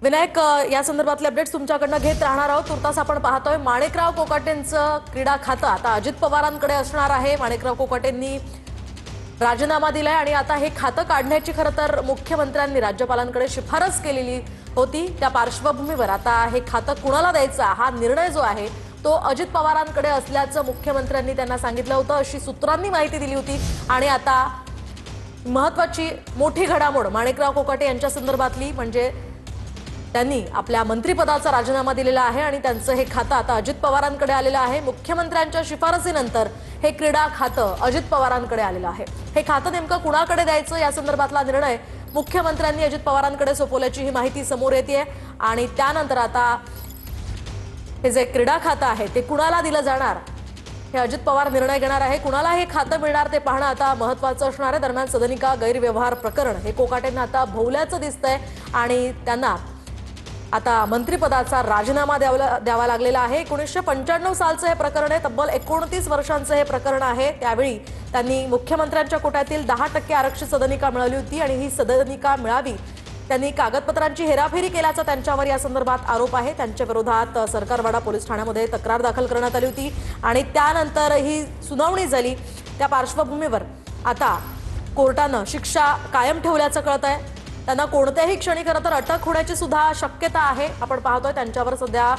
विनायक, या संदर्भातले अपडेट्स तुमच्याकडनं घेत राहणार आहोत। तुर्तास आपण पाहतोय माणिकराव कोकाटेंचं क्रीडा खातं आता अजित पवारांकडे असणार आहे। माणिकराव कोकाटेंनी राजीनामा दिलाय आणि आता हे खातं काढण्याची खरं तर मुख्यमंत्र्यांनी राज्यपालांकडे शिफारस केलेली होती। त्या पार्श्वभूमीवर आता हे खातं कुणाला द्यायचं हा निर्णय जो आहे तो अजित पवारांकडे असल्याचं मुख्यमंत्र्यांनी त्यांना सांगितलं होतं, अशी सूत्रांनी माहिती दिली होती। आणि आता महत्त्वाची मोठी घडामोड माणिकराव कोकाटे यांच्या संदर्भातली म्हणजे त्यांनी आपल्या मंत्रिपदाचा राजीनामा दिलेला आहे आणि त्यांचं हे खातं आता अजित पवारांकडे आलेलं आहे। मुख्यमंत्र्यांच्या शिफारसीनंतर हे क्रीडा खातं अजित पवारांकडे आलेलं आहे। हे खातं नेमकं कुणाकडे द्यायचं या संदर्भातला निर्णय मुख्यमंत्र्यांनी अजित पवारांकडे सोपवल्याची ही माहिती समोर येते आणि त्यानंतर आता हे जे क्रीडा खातं आहे ते कुणाला दिलं जाणार हे अजित पवार निर्णय घेणार आहे। कुणाला हे खातं मिळणार ते पाहणं आता महत्त्वाचं असणार आहे। दरम्यान सदनिका गैरव्यवहार प्रकरण हे कोकाटेंना आता भोवल्याचं दिसतंय आणि त्यांना आता मंत्रिपदाचा राजीनामा द्यावा लागलेला आहे। 1995 सालचं हे प्रकरण आहे। तब्बल 29 वर्षांचं हे प्रकरण आहे। त्यावेळी त्यांनी मुख्यमंत्र्यांच्या कोट्यातील 10% आरक्षित सदनिका मिळवली होती आणि ही सदनिका मिळावी त्यांनी कागदपत्रांची हेराफेरी केल्याचा त्यांच्यावर या संदर्भात आरोप आहे। त्यांच्या विरोधात सरकारवाडा पोलीस ठाण्यामध्ये तक्रार दाखल करण्यात आली होती आणि त्यानंतर ही सुनावणी झाली। त्या पार्श्वभूमीवर आता कोर्टानं शिक्षा कायम ठेवल्याचं कळतंय। त्यांना कोणत्याही क्षणी खरं तर अटक होण्याची सुद्धा शक्यता आहे। आपण पाहतोय त्यांच्यावर सध्या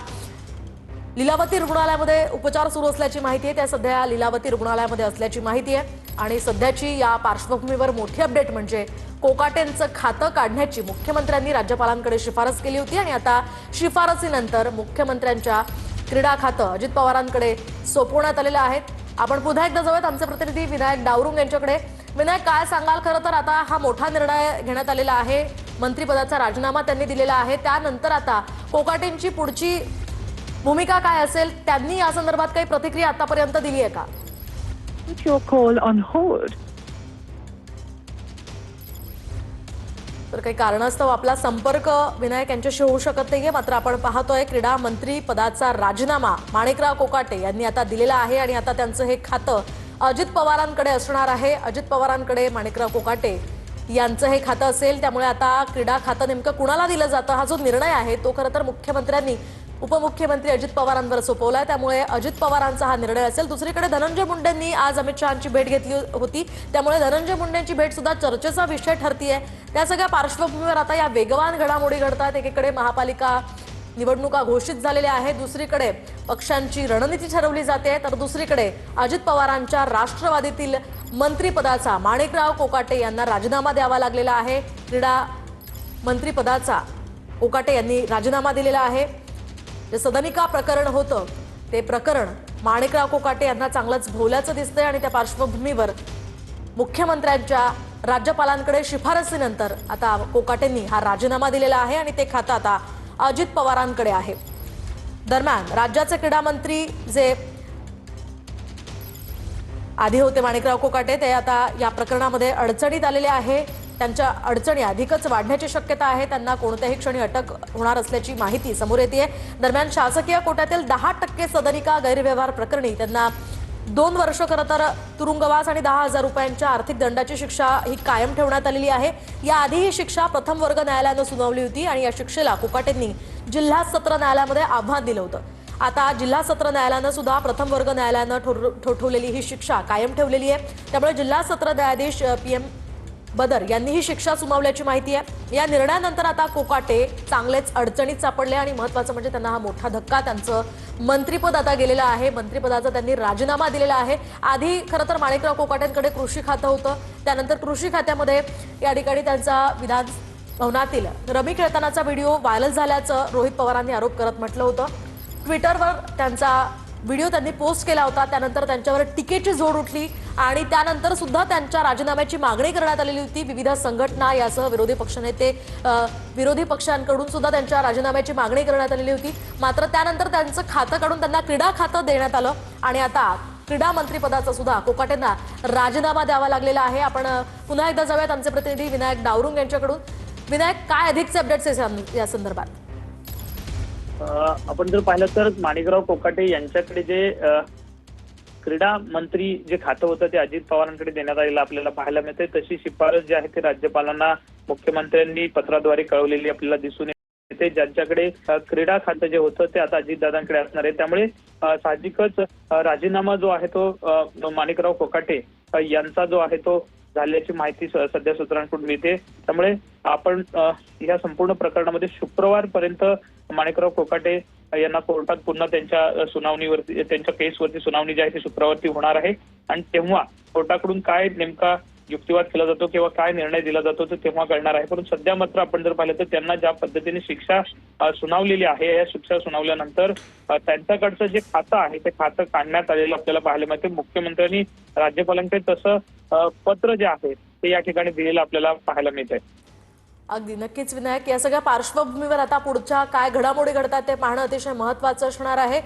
लीलावती रुग्णालयामध्ये उपचार सुरू असल्याची माहिती आहे। त्या सध्या लीलावती रुग्णालयामध्ये असल्याची माहिती आहे आणि सध्याची या पार्श्वभूमीवर मोठी अपडेट म्हणजे कोकाटेंचं खातं काढण्याची मुख्यमंत्र्यांनी राज्यपालांकडे शिफारस केली होती आणि आता शिफारसीनंतर मुख्यमंत्र्यांच्या क्रीडा खातं अजित पवारांकडे सोपवण्यात आलेलं आहे। आपण पुन्हा एकदा जाऊयात आमचे प्रतिनिधी विनायक डावरुंग यांच्याकडे। विनायक, काय सांगाल? खरं तर आता हा मोठा निर्णय घेण्यात आलेला आहे। मंत्रिपदाचा राजीनामा त्यांनी दिलेला आहे। त्यानंतर आता कोकाटेंची पुढची भूमिका काय असेल? त्यांनी या संदर्भात काही प्रतिक्रिया आतापर्यंत दिली आहे का? Your call on hold. तर काही कारणास्तव आपला संपर्क विनायक यांच्याशी होऊ शकत नाहीये। मात्र आपण पाहतोय क्रीडा मंत्री पदाचा राजीनामा माणिकराव कोकाटे यांनी आता दिलेला आहे आणि आता त्यांचं हे खातं अजित पवारांकडे असणार आहे। अजित पवारांकडे माणिकराव कोकाटे यांचं हे खातं असेल। त्यामुळे आता क्रीडा खातं नेमकं कुणाला दिलं जातं हा जो निर्णय आहे तो खरं तर मुख्यमंत्र्यांनी उपमुख्यमंत्री अजित पवारांवर सोपवलाय। त्यामुळे अजित पवारांचा हा निर्णय असेल। दुसरीकडे धनंजय मुंडेंनी आज अमित शहांची भेट घेतली होती, त्यामुळे धनंजय मुंडेंची भेट सुद्धा चर्चेचा विषय ठरतीये। त्या सगळ्या पार्श्वभूमीवर आता या वेगवान घडामोडी घडतात। एकीकडे महापालिका निवडणुका घोषित झालेल्या आहेत, दुसरीकडे पक्षांची रणनीती ठरवली जाते, तर दुसरीकडे अजित पवारांच्या राष्ट्रवादीतील मंत्रिपदाचा माणिकराव कोकाटे यांना राजीनामा द्यावा लागलेला आहे। क्रीडा मंत्रिपदाचा कोकाटे यांनी राजीनामा दिलेला आहे। जे सदनिका प्रकरण होतं ते प्रकरण माणिकराव कोकाटे यांना चांगलंच भोवल्याचं दिसतंय आणि त्या पार्श्वभूमीवर मुख्यमंत्र्यांच्या राज्यपालांकडे शिफारसीनंतर आता कोकाटेंनी हा राजीनामा दिलेला आहे आणि ते खातं आता अजित पवारांकडे आहे। दरम्यान राज्याचे क्रीडा मंत्री जे आधी होते माणिकराव कोकाटे ते आता या प्रकरणामध्ये अडचणीत आलेले आहे। त्यांच्या अडचणी अधिकच वाढण्याची शक्यता आहे। त्यांना कोणत्याही क्षणी अटक होणार असल्याची माहिती समोर येते। दरम्यान शासकीय कोट्यातील 10% सदनिका गैरव्यवहार प्रकरणी त्यांना 2 वर्ष खरं तर तुरुंगवास आणि 10,000 रुपयांच्या आर्थिक दंडाची शिक्षा ही कायम ठेवण्यात आलेली आहे। याआधी ही शिक्षा प्रथम वर्ग न्यायालयानं सुनावली होती आणि या शिक्षेला कोकाटेंनी जिल्हा सत्र न्यायालयामध्ये आव्हान दिलं होतं। आता जिल्हा सत्र न्यायालयानं सुद्धा प्रथम वर्ग न्यायालयानं ठोठवलेली ही शिक्षा कायम ठेवलेली आहे। त्यामुळे जिल्हा सत्र न्यायाधीश PM बदर यांनी ही शिक्षा सुनावल्याची माहिती आहे। या निर्णयानंतर आता कोकाटे चांगलेच अडचणीत सापडले आणि महत्त्वाचं म्हणजे त्यांना हा मोठा धक्का, त्यांचं मंत्रिपद आता गेलेलं आहे। मंत्रिपदाचा त्यांनी राजीनामा दिलेला आहे। आधी खरं तर माणिकराव कोकाटेंकडे कृषी खातं होतं, त्यानंतर कृषी खात्यामध्ये या ठिकाणी त्यांचा विधान भवनातील रमी खेळतानाचा व्हिडिओ व्हायरल झाल्याचं रोहित पवारांनी आरोप करत म्हटलं होतं। ट्विटरवर त्यांचा व्हिडिओ त्यांनी पोस्ट केला होता, त्यानंतर त्यांच्यावर टीकेची झोड उठली आणि त्यानंतर सुद्धा त्यांच्या राजीनाम्याची मागणी करण्यात आलेली होती। विविध संघटना यासह विरोधी पक्षनेते विरोधी पक्षांकडून सुद्धा त्यांच्या राजीनाम्याची मागणी करण्यात आलेली होती। मात्र त्यानंतर त्यांचं खातं काढून त्यांना क्रीडा खातं देण्यात आलं आणि आता क्रीडा मंत्रिपदाचा सुद्धा कोकाटेंना राजीनामा द्यावा लागलेला आहे। आपण पुन्हा एकदा जाऊयात आमचे प्रतिनिधी विनायक डावरुंग यांच्याकडून। विनायक, काय अधिकचे अपडेट्स या संदर्भात? आपण जर पाहिलं तर माणिकराव कोकाटे यांच्याकडे जे क्रीडा मंत्री जे खातं होतं ते अजित पवारांकडे देण्यात आलेलं आपल्याला पाहायला मिळते। तशी शिफारस जी आहे ती राज्यपालांना मुख्यमंत्र्यांनी पत्राद्वारे कळवलेली आपल्याला दिसून येते. ज्यांच्याकडे क्रीडा खातं जे होतं ते आता अजितदादांकडे असणार आहे. त्यामुळे साहजिकच राजीनामा जो आहे तो माणिकराव कोकाटे यांचा जो आहे तो झाल्याची माहिती सध्या सूत्रांकडून मिळते. त्यामुळे आपण या संपूर्ण प्रकरणामध्ये शुक्रवारपर्यंत माणिकराव कोकाटे यांना कोर्टात पुन्हा त्यांच्या सुनावणीवरती, त्यांच्या केसवरती सुनावणी जी आहे ती शुक्रवारती होणार आहे. आणि तेव्हा कोर्टाकडून काय नेमका युक्तिवाद केला जातो किंवा काय निर्णय दिला जातो ते तेव्हा कळणार आहे. परंतु सध्या मात्र आपण जर पाहिलं तर त्यांना ज्या पद्धतीने शिक्षा सुनावलेली आहे, या शिक्षा सुनावल्यानंतर त्यांच्याकडचं जे खातं आहे ते खातं काढण्यात आलेलं आपल्याला पाहायला मिळते. मुख्यमंत्र्यांनी राज्यपालांकडे तसं पत्र जे आहे ते या ठिकाणी दिलेलं आपल्याला पाहायला मिळत आहे. अगदी नक्कीच विनायक, या सगळ्या पार्श्वभूमीवर आता पुढच्या काय घडामोडी घडतात ते पाहणं अतिशय महत्त्वाचं असणार आहे.